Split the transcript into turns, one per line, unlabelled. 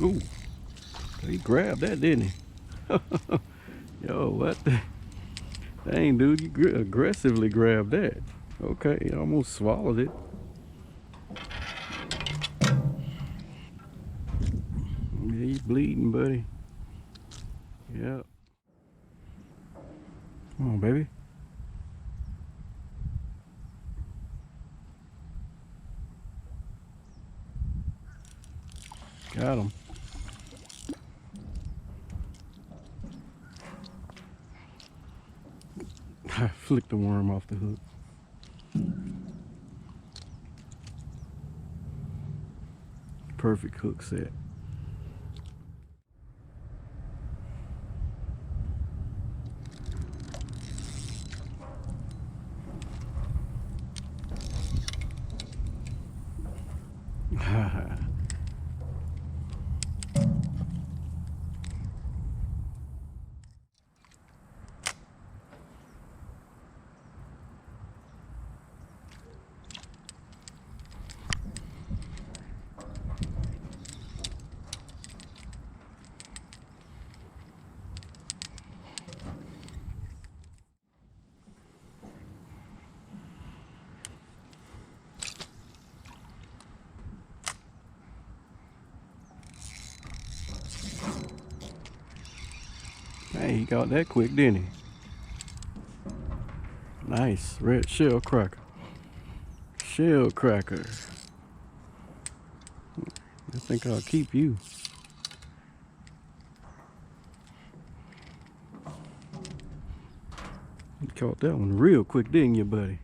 Ooh, he grabbed that, didn't he? Yo, what the? Dang, dude, you aggressively grabbed that. Okay, he almost swallowed it. Yeah, he's bleeding, buddy. Yep. Come on, baby. Got him. I flicked the worm off the hook. Perfect hook set. Hey, he got that quick, didn't he? Nice, red shell cracker. Shell cracker. I think I'll keep you. You caught that one real quick, didn't you, buddy?